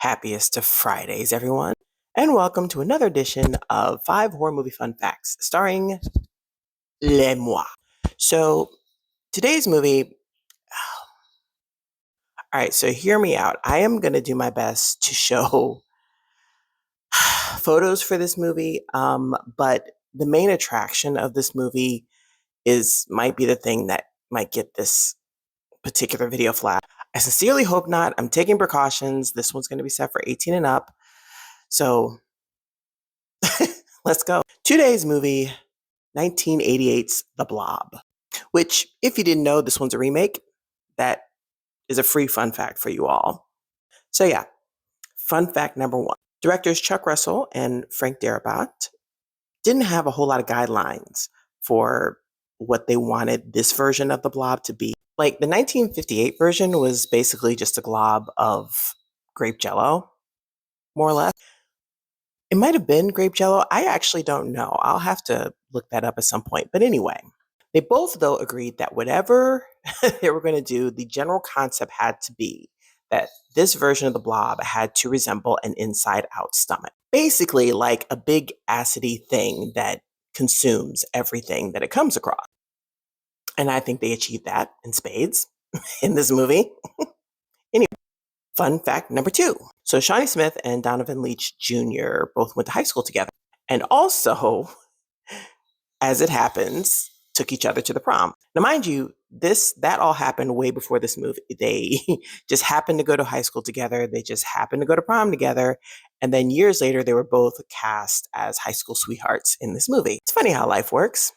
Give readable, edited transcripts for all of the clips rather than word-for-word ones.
Happiest of Fridays, everyone, and welcome to another edition of 5 Horror Movie Fun Facts, starring Les Moi. So, today's movie, all right, so hear me out. I am going to do my best to show photos for this movie, but the main attraction of this movie might be the thing that might get this particular video flat. I sincerely hope not. I'm taking precautions. This one's going to be set for 18 and up. So let's go. Today's movie, 1988's The Blob, which, if you didn't know, this one's a remake. That is a free fun fact for you all. So yeah, fun fact number one. Directors Chuck Russell and Frank Darabont didn't have a whole lot of guidelines for what they wanted this version of The Blob to be. Like, the 1958 version was basically just a glob of grape jello, more or less. It might have been grape jello. I actually don't know. I'll have to look that up at some point. But anyway, they both, though, agreed that whatever they were going to do, the general concept had to be that this version of the blob had to resemble an inside-out stomach. Basically, like a big acidy thing that consumes everything that it comes across. And I think they achieved that in spades in this movie. Anyway, fun fact number two. So Shawnee Smith and Donovan Leitch Jr. both went to high school together. And also, as it happens, took each other to the prom. Now, mind you, that all happened way before this movie. They just happened to go to high school together. They just happened to go to prom together. And then years later, they were both cast as high school sweethearts in this movie. It's funny how life works.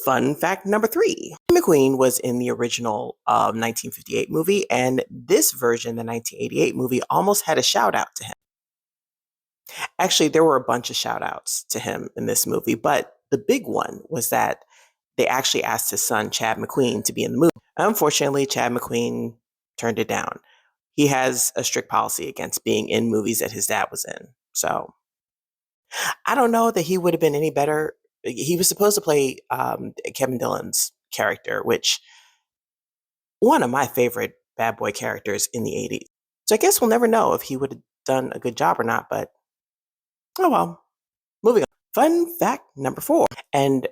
Fun fact number three. McQueen was in the original 1958 movie, and this version, the 1988 movie, almost had a shout out to him. Actually, there were a bunch of shout outs to him in this movie, but the big one was that they actually asked his son, Chad McQueen, to be in the movie. Unfortunately, Chad McQueen turned it down. He has a strict policy against being in movies that his dad was in. So I don't know that he would have been any better. He was supposed to play Kevin Dillon's character, which one of my favorite bad boy characters in the 80s. So I guess we'll never know if he would have done a good job or not, but oh well. Moving on. Fun fact number four. And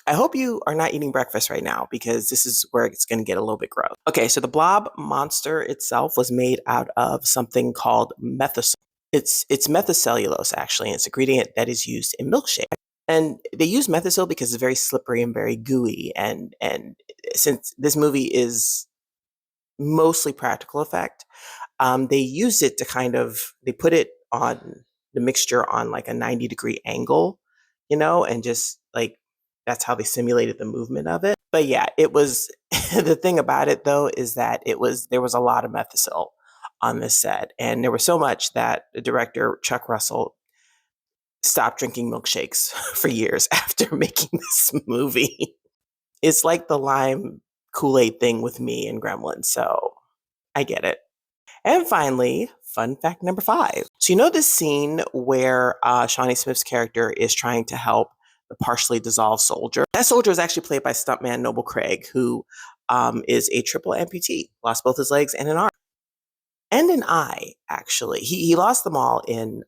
I hope you are not eating breakfast right now, because this is where it's going to get a little bit gross. Okay, so the blob monster itself was made out of something called methicellulose. It's methicellulose, actually, and it's an ingredient that is used in milkshake. And they use methicel because it's very slippery and very gooey. And since this movie is mostly practical effect, they used it to they put it on the mixture on like a 90-degree angle, and just like, that's how they simulated the movement of it. But yeah, it was, the thing about it though, is that there was a lot of methicel on this set. And there was so much that the director, Chuck Russell, stopped drinking milkshakes for years after making this movie. It's like the lime Kool-Aid thing with me and Gremlins, so I get it. And finally, fun fact number five. So this scene where Shawnee Smith's character is trying to help the partially dissolved soldier? That soldier is actually played by stuntman Noble Craig, who is a triple amputee, lost both his legs and an arm. And an eye, actually. He lost them all in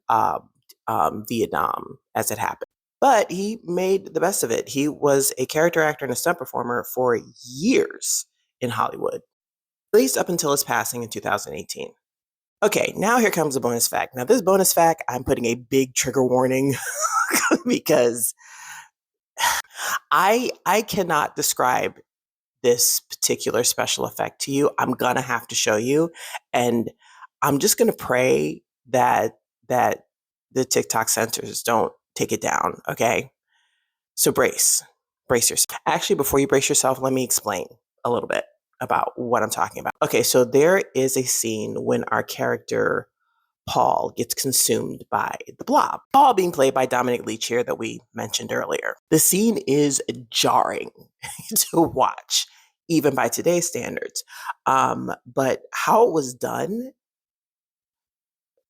Vietnam, as it happened. But he made the best of it. He was a character actor and a stunt performer for years in Hollywood, at least up until his passing in 2018. Okay, now here comes a bonus fact. Now, this bonus fact, I'm putting a big trigger warning because I cannot describe this particular special effect to you. I'm gonna have to show you, and I'm just gonna pray that the TikTok censors don't take it down. Okay, so brace yourself. Actually, before you brace yourself, let me explain a little bit about what I'm talking about. Okay, so there is a scene when our character Paul gets consumed by the blob. Paul being played by Dominic Leach here, that we mentioned earlier. The scene is jarring to watch, even by today's standards. But how it was done,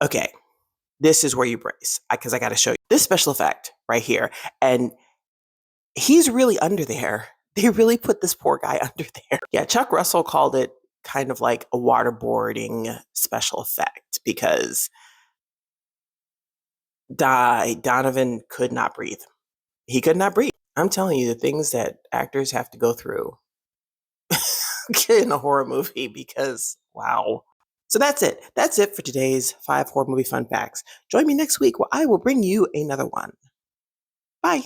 okay, this is where you brace, because I got to show you this special effect right here. And he's really under there. They really put this poor guy under there. Yeah, Chuck Russell called it kind of like a waterboarding special effect because Donovan could not breathe. He could not breathe. I'm telling you, the things that actors have to go through in a horror movie because wow. So that's it. That's it for today's 5 horror movie fun facts. Join me next week where I will bring you another one. Bye.